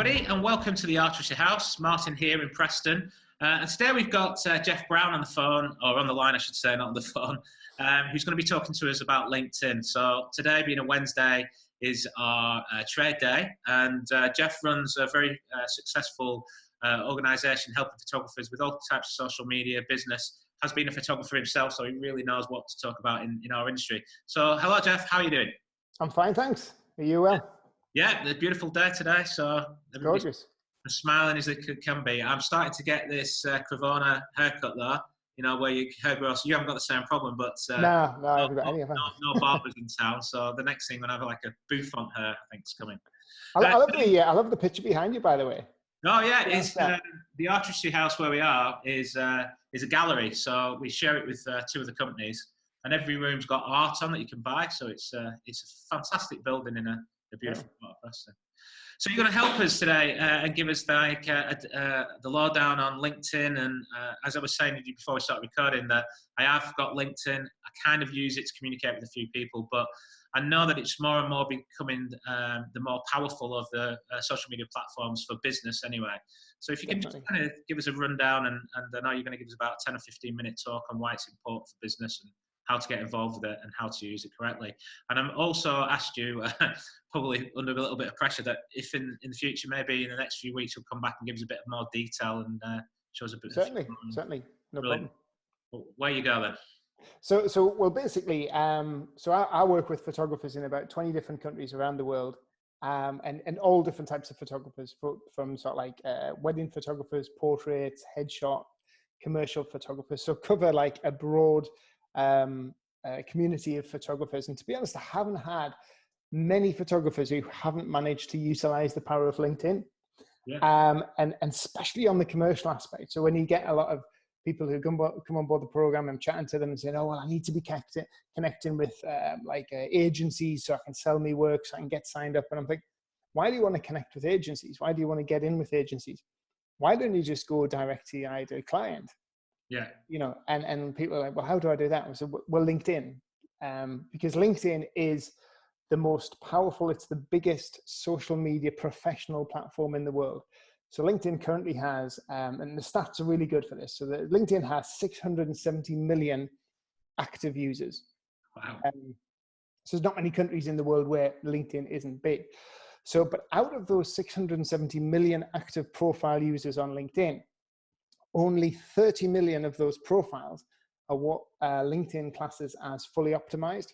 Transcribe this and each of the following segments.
everybody, and welcome to the Artistry House. Martin here in Preston. And today we've got Jeff Brown on the phone, or on the line, I should say, not on the phone, who's going to be talking to us about LinkedIn. So today, being a Wednesday, is our trade day, and Jeff runs a very successful organisation helping photographers with all types of social media, business, has been a photographer himself, so he really knows what to talk about in our industry. So hello, Jeff, how are you doing? I'm fine, thanks. Are you well? Yeah, it's a beautiful day today, so gorgeous. As smiling as it can be. I'm starting to get this Cravona haircut though, you know, where you hair grows. You haven't got the same problem, but no, I haven't got any of them. No barbers in town, so the next thing when I have like a bouffant hair, I think is coming. I love the picture behind you, by the way. Oh yeah, it's the Artistry House where we are is a gallery, so we share it with two of the companies, and every room's got art on that you can buy. So it's a fantastic building in a beautiful part of Preston. So you're going to help us today and give us like the lowdown on LinkedIn. And as I was saying to you before we started recording, that I have got LinkedIn. I kind of use it to communicate with a few people, but I know that it's more and more becoming the more powerful of the social media platforms for business anyway. So if you can just kind of give us a rundown, and I know you're going to give us about a 10 or 15 minute talk on why it's important for business and how to get involved with it and how to use it correctly. And I'm also asked you, probably under a little bit of pressure, that if in the future, maybe in the next few weeks, you'll come back and give us a bit more detail and show us a bit. Certainly, no problem. Well, where you go then? So well, basically, so I work with photographers in about 20 different countries around the world, and all different types of photographers, from sort of like wedding photographers, portraits, headshot, commercial photographers. So cover like a broad community of photographers. And to be honest, I haven't had many photographers who haven't managed to utilize the power of LinkedIn, and especially on the commercial aspect. So when you get a lot of people who come on board the program, I'm chatting to them and saying, oh, well, I need to be connecting with agencies so I can sell me work, so I can get signed up. And I'm like, why do you want to connect with agencies? Why do you want to get in with agencies? Why don't you just go direct to your client? Yeah. You know, and people are like, well, how do I do that? And so, well, LinkedIn, because LinkedIn is the most powerful, it's the biggest social media professional platform in the world. So LinkedIn currently has, and the stats are really good for this. So LinkedIn has 670 million active users. Wow. So there's not many countries in the world where LinkedIn isn't big. So, but out of those 670 million active profile users on LinkedIn, only 30 million of those profiles are what LinkedIn classes as fully optimized.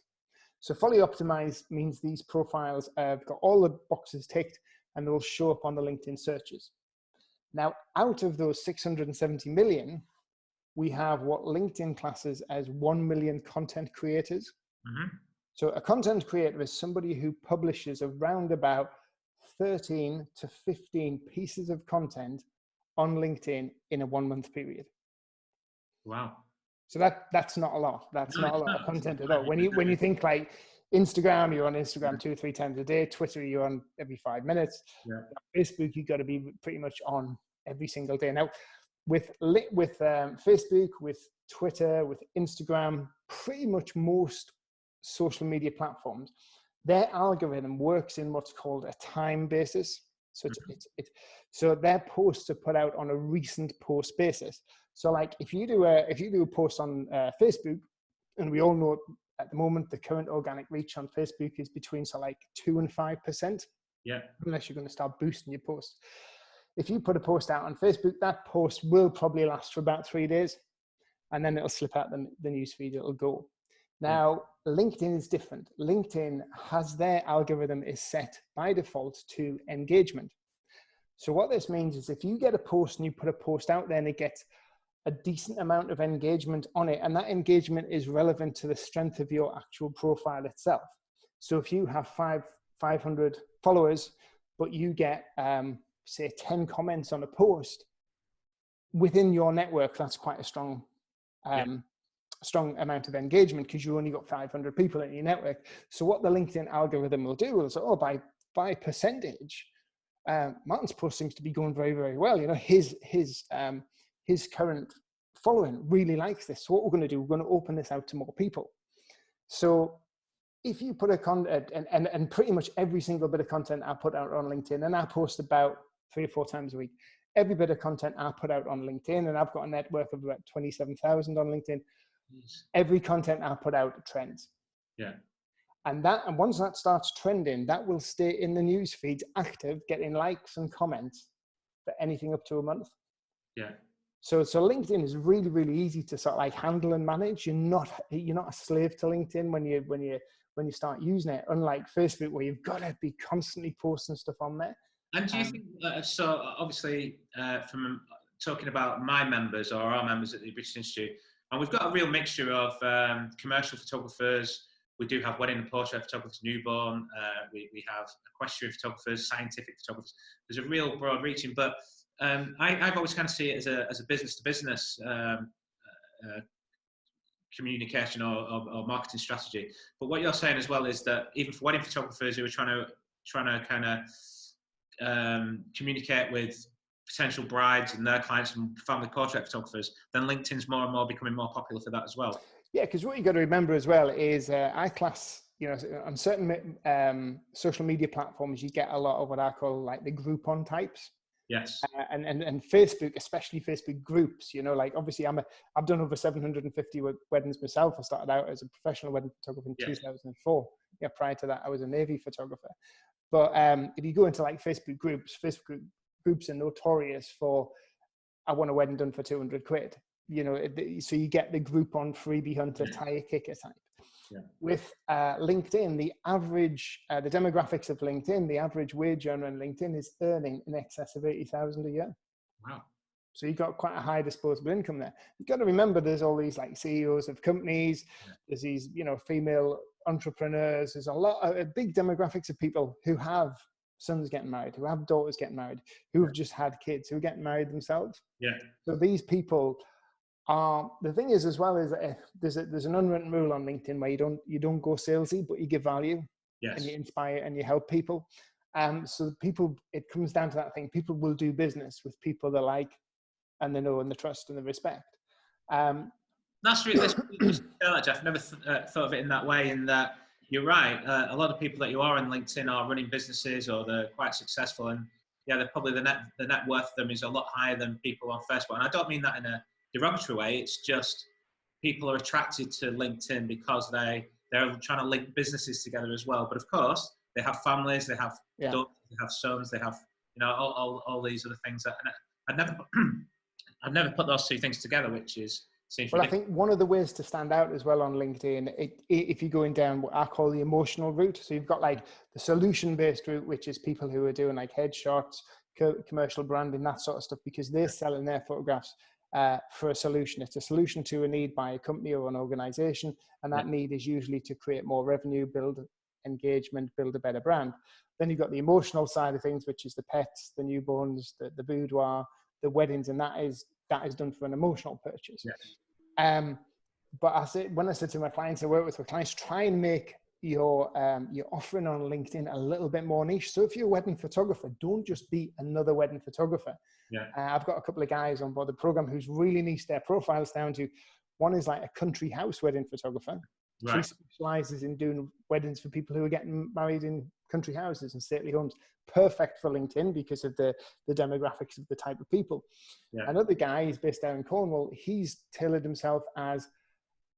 So fully optimized means these profiles have got all the boxes ticked and they'll show up on the LinkedIn searches. Now, out of those 670 million, we have what LinkedIn classes as 1 million content creators. Mm-hmm. So a content creator is somebody who publishes around about 13 to 15 pieces of content on LinkedIn in a 1 month period. Wow. So that's not a lot. That's not a lot of content at all. When you think like Instagram, you're on Instagram 2 or 3 times a day. Twitter, you're on every 5 minutes. Yeah. Facebook, you've got to be pretty much on every single day. Now, with Facebook, with Twitter, with Instagram, pretty much most social media platforms, their algorithm works in what's called a time basis. So so their posts are put out on a recent post basis. So like if you do a post on Facebook, and we all know at the moment the current organic reach on Facebook is between 2 and 5%. Yeah. Unless you're going to start boosting your posts. If you put a post out on Facebook, that post will probably last for about 3 days, and then it'll slip out the newsfeed. It'll go. Now, LinkedIn is different. LinkedIn has their algorithm is set by default to engagement. So what this means is if you get a post and you put a post out there and it gets a decent amount of engagement on it, and that engagement is relevant to the strength of your actual profile itself. So if you have 500 followers, but you get, say 10 comments on a post within your network, that's quite a strong amount of engagement, because you only got 500 people in your network. So what the LinkedIn algorithm will do is, by percentage, Martin's post seems to be going very, very well. You know, his current following really likes this. So what we're going to do, we're going to open this out to more people. So if you put a content, and pretty much every single bit of content I put out on LinkedIn, and I post about 3 or 4 times a week. Every bit of content I put out on LinkedIn, and I've got a network of about 27,000 on LinkedIn. Yes. Every content I put out trends. Yeah. And once that starts trending, that will stay in the news feeds active, getting likes and comments for anything up to a month. Yeah. So LinkedIn is really, really easy to sort of like handle and manage. You're not a slave to LinkedIn when you start using it. Unlike Facebook, where you've got to be constantly posting stuff on there. And do you think so? Obviously, from talking about my members or our members at the British Institute, and we've got a real mixture of commercial photographers. We do have wedding and portrait photographers, newborn. We have equestrian photographers, scientific photographers. There's a real broad reaching, but I've always kind of see it as a business to business communication or marketing strategy. But what you're saying as well is that even for wedding photographers who are trying to kind of communicate with potential brides and their clients and family portrait photographers, then LinkedIn's more and more becoming more popular for that as well. Yeah, because what you got to remember as well is I class, on certain social media platforms, you get a lot of what I call like the Groupon types. Yes. And Facebook, especially Facebook groups, like obviously I've done over 750 weddings myself. I started out as a professional wedding photographer in 2004. Yeah, prior to that, I was a Navy photographer. But if you go into like Facebook groups are notorious for, I want a wedding done for 200 quid. So you get the Groupon freebie hunter, tire kicker type. Yeah. With LinkedIn, the demographics of LinkedIn, the average wage earner on LinkedIn is earning in excess of 80,000 a year. Wow. So you've got quite a high disposable income there. You've got to remember there's all these like CEOs of companies, there's these, female entrepreneurs, there's a big demographics of people who have sons getting married, who have daughters getting married, who have just had kids, who are getting married themselves. Yeah. So these people the thing is as well is there's an unwritten rule on LinkedIn where you don't go salesy, but you give value. Yes. And you inspire and you help people. So people, it comes down to that thing. People will do business with people they like and they know and they trust and they respect. That's really that, Jeff. Never thought of it in that way. In that you're right. A lot of people that you are on LinkedIn are running businesses or they're quite successful, and they're probably the net worth of them is a lot higher than people on Facebook. And I don't mean that in a derogatory way. It's just people are attracted to LinkedIn because they're trying to link businesses together as well. But of course, they have families, they have daughters, they have sons, they have all these other things that I've never put those two things together, which seems well. I think one of the ways to stand out as well on LinkedIn, if you're going down what I call the emotional route, so you've got like the solution-based route, which is people who are doing like headshots, commercial branding, that sort of stuff, because they're selling their photographs for a solution. It's a solution to a need by a company or an organization, and that need is usually to create more revenue, build engagement, build a better brand. Then you've got the emotional side of things, which is the pets, the newborns, the boudoir, the weddings, and that is done for an emotional purchase. Yes. But when I said to my clients, I work with my clients, try and make your offering on LinkedIn a little bit more niche. So if you're a wedding photographer, don't just be another wedding photographer. Yeah. I've got a couple of guys on board the program who's really niched their profiles down to, one is like a country house wedding photographer. Right. She specializes in doing weddings for people who are getting married in country houses and stately homes. Perfect for LinkedIn because of the demographics of the type of people. Yeah. Another guy is based down in Cornwall. He's tailored himself as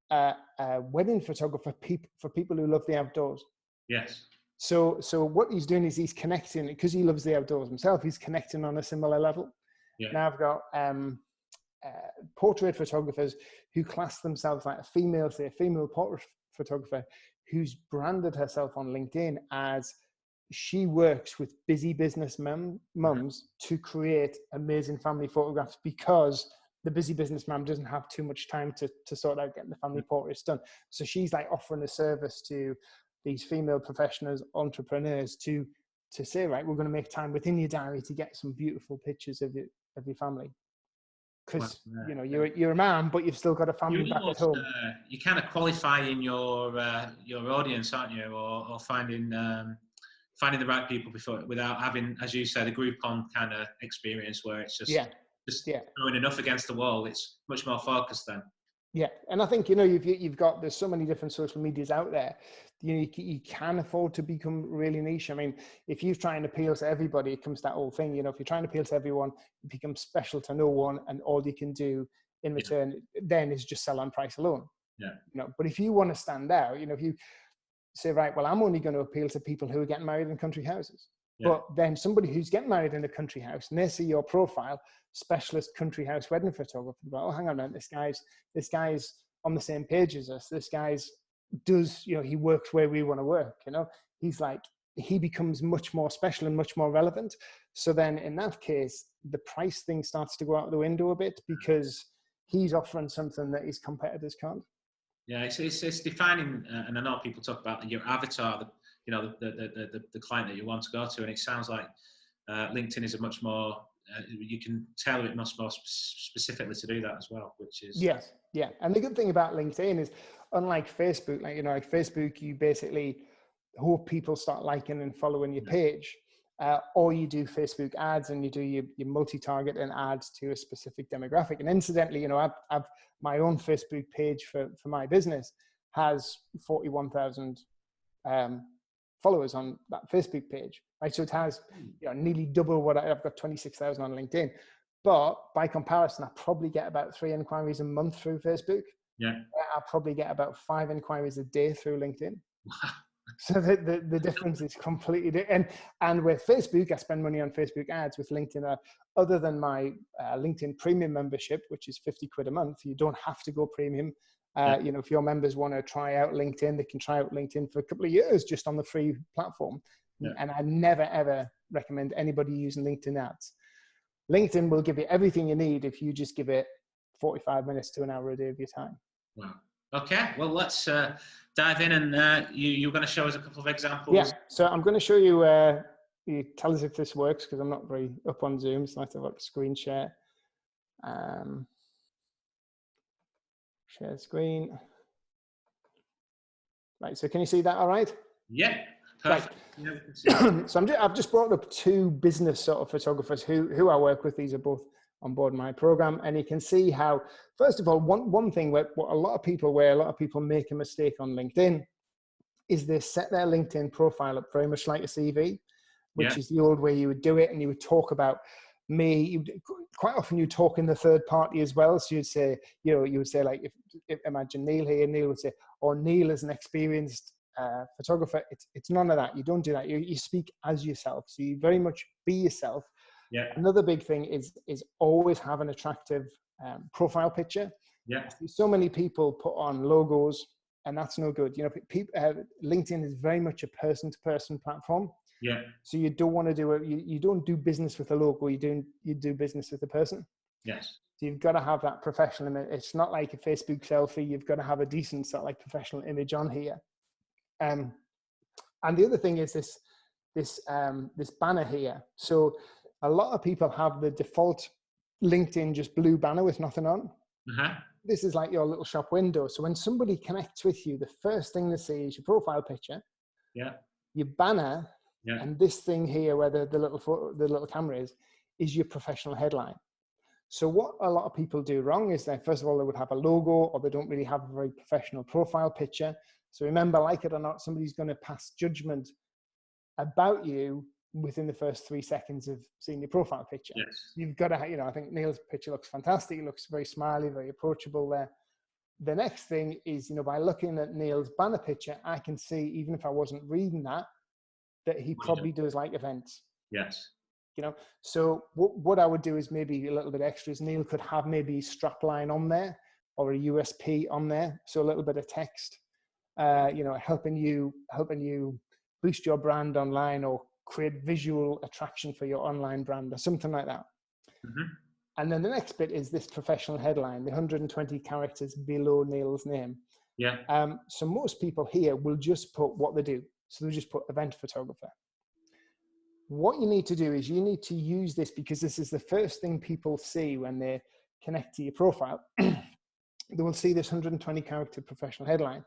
a wedding photographer for people who love the outdoors. Yes. So what he's doing is he's connecting, because he loves the outdoors himself, he's connecting on a similar level. Yeah. Now I've got portrait photographers who class themselves like a female portrait photographer who's branded herself on LinkedIn as she works with busy business mums to create amazing family photographs, because the busy business mom doesn't have too much time to sort out getting the family portraits done. So she's like offering a service to these female professionals, entrepreneurs to say, right, we're going to make time within your diary to get some beautiful pictures of your family. Because you're a man, but you've still got a family back at home. You kind of qualify in your audience, aren't you, or finding the right people without having, as you said, a Groupon kind of experience where it's just throwing enough against the wall. It's much more focused then. Yeah, and I think, you know, you've got, there's so many different social medias out there. You know, you can afford to become really niche. I mean, if you try and appeal to everybody, it comes to that whole thing. You know, if you're trying to appeal to everyone, you become special to no one, and all you can do in Yeah, return then is just sell on price alone. yeah, You know, but if you want to stand out, you know, if you say, right, well, I'm only going to appeal to people who are getting married in country houses. yeah, But then somebody who's getting married in a country house, and they see your profile, specialist country house wedding photographer, oh, hang on a minute, this guy's on the same page as us. This guy's does, you know, he works where we want to work, you know. He's like, he becomes much more special and much more relevant. So then in that case, the price thing starts to go out the window a bit, because he's offering something that his competitors can't. yeah. It's defining, and I know people talk about your avatar, you know, the client that you want to go to, and it sounds like LinkedIn is a much more, you can tailor it much more specifically to do that as well, which is Yes, yeah. And the good thing about LinkedIn is, unlike Facebook, like, you know, like Facebook, you basically hope people start liking and following your page, or you do Facebook ads and you do your multi-targeting ads to a specific demographic. And incidentally, you know, I've my own Facebook page for my business has 41,000 followers on that Facebook page, right? So it has, you know, nearly double what I've got, 26,000 on LinkedIn. But by comparison, I probably get about 3 inquiries a month through Facebook. yeah. I probably get about 5 inquiries a day through LinkedIn. So the difference is completely different. And with Facebook, I spend money on Facebook ads. With LinkedIn, other than my LinkedIn premium membership, which is 50 quid a month, you don't have to go premium. You know, if your members want to try out LinkedIn, they can try out LinkedIn for a couple of years just on the free platform. Yeah. And I never, ever recommend anybody using LinkedIn ads. LinkedIn will give you everything you need if you just give it 45 minutes to an hour a day of your time. Wow. Okay, well, let's dive in, and you're going to show us a couple of examples. Yeah, so I'm going to show you, you tell us if this works, because I'm not very up on Zoom, so I have to have a screen share. Share screen. Right, so can you see that all right? Yeah, perfect. Right. Yeah, So I've just brought up 2 business sort of photographers who I work with. These are both on board my program, and you can see how, first of all, one thing where a lot of people make a mistake on LinkedIn is they set their LinkedIn profile up very much like a CV, which is the old way you would do it, and you would talk about me. Quite often you talk in the third party as well. So you'd say, you know, you would say, like, if imagine Neil here, Neil would say, oh, Neil is an experienced photographer. It's none of that. You don't do that. You speak as yourself. So you very much be yourself. yeah, Another big thing is always have an attractive profile picture. yeah, So many people put on logos, and that's no good. You know, LinkedIn is very much a person-to-person platform. yeah, So you don't want to do it. You don't do business with a logo. You do business with a person. yes, So you've got to have that professional image. It's not like a Facebook selfie. You've got to have a decent sort of like professional image on here. And the other thing is this banner here. So a lot of people have the default LinkedIn just blue banner with nothing on. This is like your little shop window. So when somebody connects with you, the first thing they see is your profile picture, your banner, and this thing here where the little camera is your professional headline. So what a lot of people do wrong is that, first of all, they would have a logo, or they don't really have a very professional profile picture. So remember, like it or not, somebody's going to pass judgment about you within the first 3 seconds of seeing your profile picture. yes, You've got to, you know, I think Neil's picture looks fantastic. He looks very smiley, very approachable there. The next thing is, you know, by looking at Neil's banner picture, I can see, even if I wasn't reading that he probably does like events. yes, You know, so what I would do is maybe a little bit extras. Neil could have maybe strapline on there, or a USP on there, so a little bit of text, you know, helping you boost your brand online, or create visual attraction for your online brand, or something like that. And then the next bit is this professional headline, the 120 characters below Neil's name. So most people here will just put what they do. So they'll just put event photographer. What you need to do is you need to use this, because this is the first thing people see when they connect to your profile. They will see this 120 character professional headline.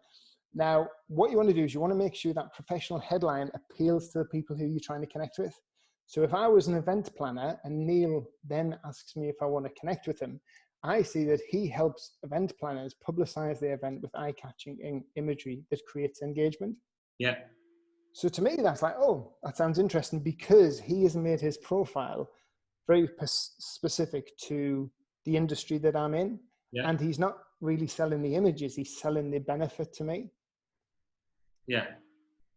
Now, what you want to do is you want to make sure that professional headline appeals to the people who you're trying to connect with. So if I was an event planner and Neil then asks me if I want to connect with him, I see that he helps event planners publicize the event with eye-catching imagery that creates engagement. Yeah. So to me, that's like, oh, that sounds interesting, because he has made his profile very specific to the industry that I'm in. Yeah. And he's not really selling the images, he's selling the benefit to me. Yeah.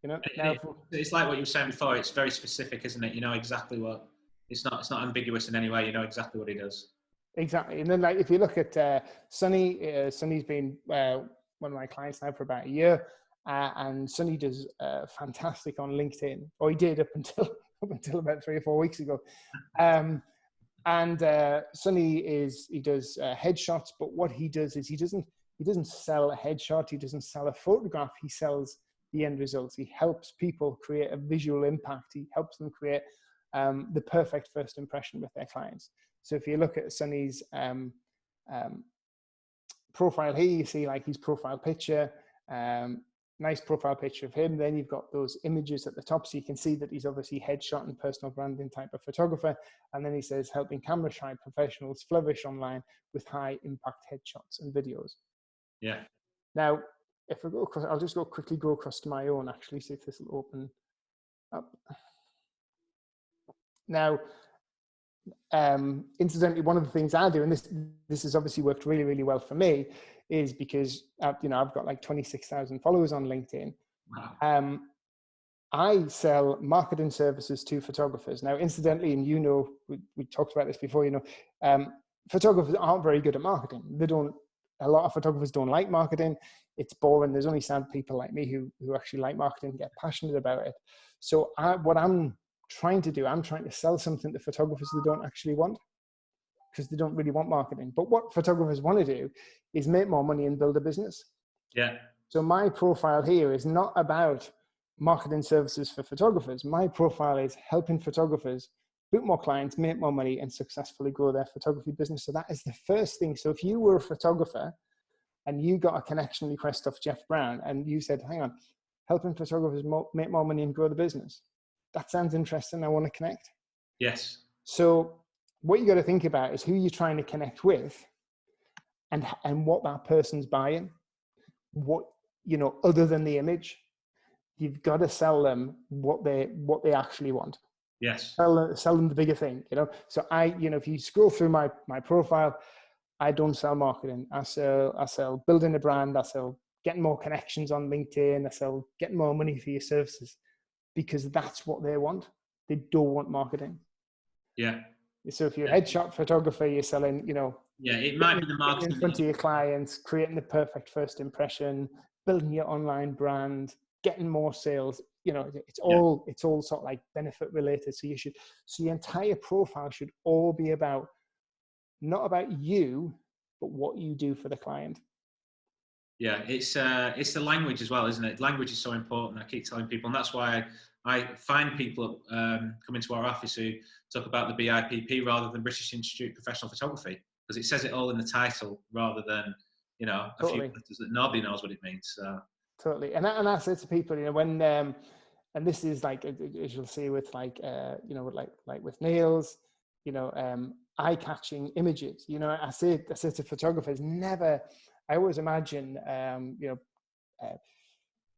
You know, it's like what you were saying before. It's very specific, isn't it? You know exactly what. It's not ambiguous in any way. You know exactly what he does. Exactly. And then, like, if you look at Sonny, Sonny's been one of my clients now for about a year, and Sonny does fantastic on LinkedIn, or he did up until about 3 or 4 weeks ago. And Sonny he does headshots, but what he does is he doesn't sell a headshot, he doesn't sell a photograph, he sells the end results. He helps people create a visual impact. He helps them create the perfect first impression with their clients. So if you look at Sonny's profile here, you see like his profile picture, nice profile picture of him. Then you've got those images at the top, so you can see that he's obviously headshot and personal branding type of photographer. And then he says, helping camera shy professionals flourish online with high impact headshots and videos. Yeah. Now, if I go across, I'll just quickly go across to my own, actually, see if this will open up. Now, incidentally, one of the things I do, and this has obviously worked really, really well for me, is because I've got like 26,000 followers on LinkedIn. Wow. I sell marketing services to photographers. Now, incidentally, and we talked about this before, photographers aren't very good at marketing. A lot of photographers don't like marketing. It's boring. There's only sad people like me who actually like marketing and get passionate about it. So what I'm trying to do, I'm trying to sell something to photographers they don't actually want, because they don't really want marketing. But what photographers want to do is make more money and build a business. Yeah. So my profile here is not about marketing services for photographers. My profile is helping photographers book more clients, make more money, and successfully grow their photography business. So that is the first thing. So if you were a photographer and you got a connection request off Jeff Brown and you said, hang on, helping photographers make more money and grow the business, that sounds interesting, I want to connect. Yes. So what you got to think about is who you're trying to connect with, and what that person's buying. What, other than the image, you've got to sell them what they actually want. Yes. Sell them the bigger thing, So if you scroll through my profile, I don't sell marketing. I sell building a brand. I sell getting more connections on LinkedIn. I sell getting more money for your services, because that's what they want. They don't want marketing. Yeah. So if you're a headshot photographer, you're selling, yeah, it might be the marketing in front of your clients, creating the perfect first impression, building your online brand, getting more sales. It's all sort of like benefit related. So your entire profile should all be about, not about you, but what you do for the client. Yeah, it's the language as well, isn't it? Language is so important. I keep telling people, and that's why I find people come into our office who talk about the BIPP rather than British Institute of Professional Photography, because it says it all in the title rather than a few letters that nobody knows what it means. So. Totally, and I say to people, when and this is like, as you'll see with like with nails, eye-catching images. I say to photographers, never. I always imagine,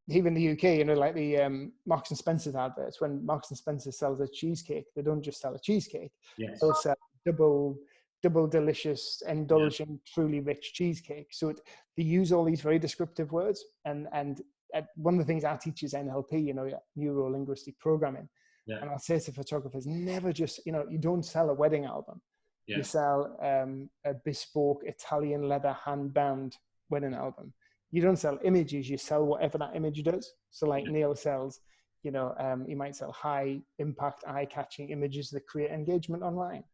even the UK, like the Marks and Spencer's adverts. When Marks and Spencer sells a cheesecake, they don't just sell a cheesecake. Yes. They'll sell double delicious, indulgent, truly rich cheesecake. So they use all these very descriptive words. And one of the things I teach is NLP, neuro-linguistic programming. Yeah. And I'll say to photographers, never just, you don't sell a wedding album. Yeah. You sell a bespoke Italian leather hand-bound wedding album. You don't sell images, you sell whatever that image does. So like Neil sells, he might sell high impact, eye-catching images that create engagement online.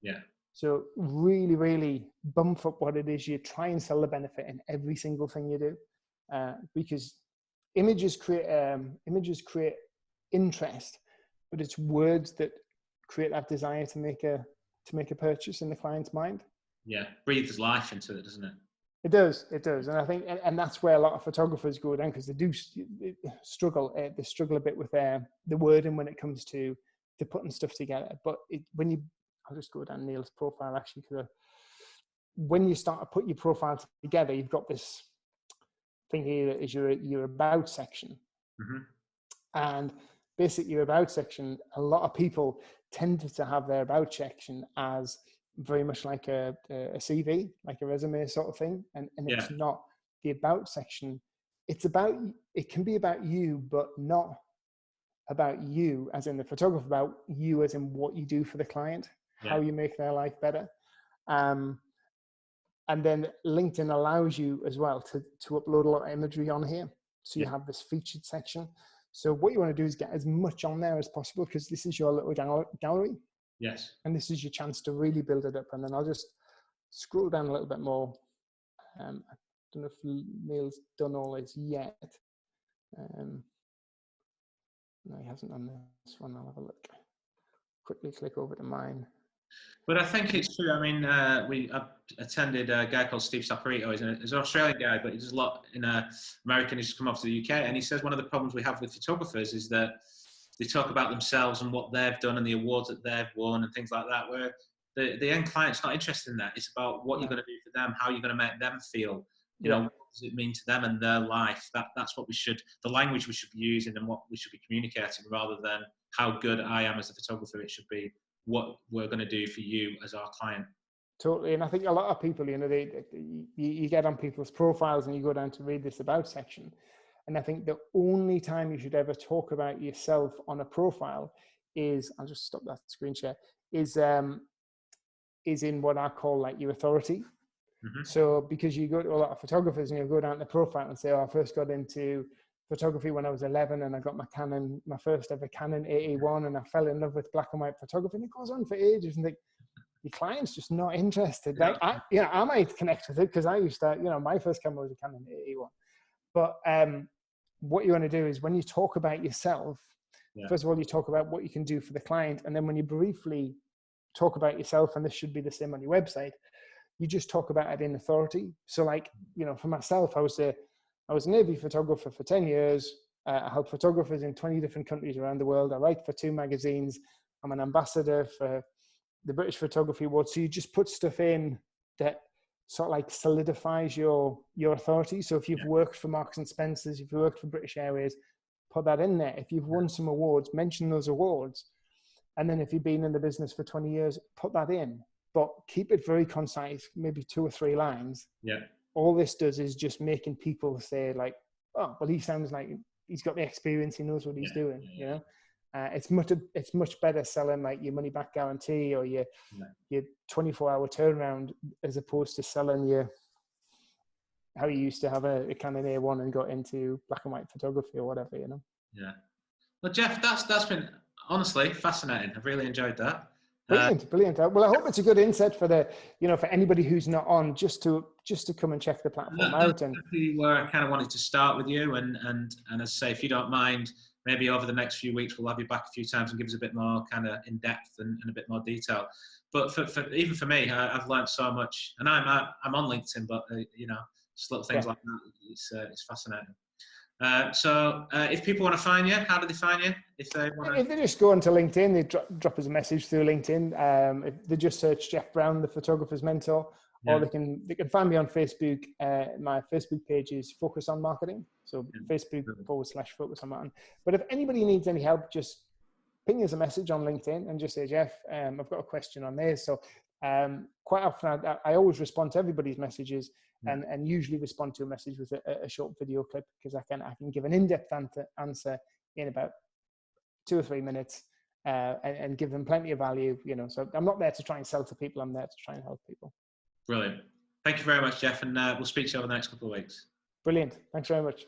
Yeah. So really, really bump up what it is you try and sell the benefit in every single thing you do, because images create interest, but it's words that create that desire to make a purchase in the client's mind. Yeah, breathes life into it, doesn't it? It does, and I think, and that's where a lot of photographers go down, because they do struggle. They struggle a bit with the wording when it comes to putting stuff together. But I'll just go down Neil's profile actually, because when you start to put your profile together, you've got this thing here that is your about section. Mm-hmm. And basically your about section, a lot of people tend to have their about section as very much like a CV, like a resume sort of thing. And it's not. The about section, it can be about you, but not about you as in the photographer, about you as in what you do for the client, how you make their life better. And then LinkedIn allows you as well to upload a lot of imagery on here. So you have this featured section. So what you want to do is get as much on there as possible, because this is your little gallery. Yes. And this is your chance to really build it up. And then I'll just scroll down a little bit more. I don't know if Neil's done all this yet. No, he hasn't done this one. I'll have a look. Quickly click over to mine. But I think it's true. I mean, I attended a guy called Steve Saporito. He's an Australian guy, but he does a lot in America. He's come off to the UK, and he says one of the problems we have with photographers is that they talk about themselves and what they've done and the awards that they've won and things like that, where the end client's not interested in that. It's about what you're going to do for them, how you're going to make them feel. You know, what does it mean to them and their life? That's what the language we should be using and what we should be communicating, rather than how good I am as a photographer. It should be what we're going to do for you as our client. Totally. And I think a lot of people, you know, you get on people's profiles and you go down to read this about section. And I think the only time you should ever talk about yourself on a profile is, I'll just stop that screen share, is in what I call like your authority. Mm-hmm. So because you go to a lot of photographers and you go down the profile and say, oh, I first got into photography when I was 11 and I got my first ever Canon 8A1 and I fell in love with black and white photography, and it goes on for ages, and your client's just not interested. Like I might connect with it because I used to, my first camera was a Canon 8A1. But what you want to do is when you talk about yourself, first of all, you talk about what you can do for the client. And then when you briefly talk about yourself, and this should be the same on your website, you just talk about it in authority. So like, for myself, I was a Navy photographer for 10 years. I help photographers in 20 different countries around the world. I write for 2 magazines. I'm an ambassador for the British Photography Award. So you just put stuff in that sort of like solidifies your authority. So if you've worked for Marks and Spencers, if you worked for British Airways, put that in there. If you've won some awards, mention those awards. And then if you've been in the business for 20 years, put that in. But keep it very concise, maybe 2 or 3 lines. Yeah. All this does is just making people say like, oh, well, he sounds like he's got the experience. He knows what he's doing, It's much better selling like your money back guarantee or your 24-hour turnaround as opposed to selling how you used to have a Canon A1 and got into black and white photography or whatever, Yeah. Well, Jeff, that's been honestly fascinating. I've really enjoyed that. Brilliant. Well, I hope it's a good insight for for anybody who's not on, just to come and check the platform out. And where I kind of wanted to start with you, and as I say, if you don't mind, maybe over the next few weeks we'll have you back a few times and give us a bit more kind of in depth and a bit more detail. But even for me, I've learned so much, and I'm on LinkedIn, but just little things like that. It's fascinating. So if people want to find you, how do they find you? If they just go onto LinkedIn, they drop us a message through LinkedIn. If they just search Jeff Brown, the photographer's mentor, or they can find me on Facebook. My Facebook page is Focus on Marketing. So Facebook.com/Focus on Marketing. But if anybody needs any help, just ping us a message on LinkedIn and just say, Jeff, I've got a question on this. So quite often I always respond to everybody's messages. And usually respond to a message with a short video clip, because I can give an in-depth answer in about 2 or 3 minutes and give them plenty of value. So I'm not there to try and sell to people. I'm there to try and help people. Brilliant. Thank you very much, Jeff, and we'll speak to you over the next couple of weeks. Brilliant. Thanks very much.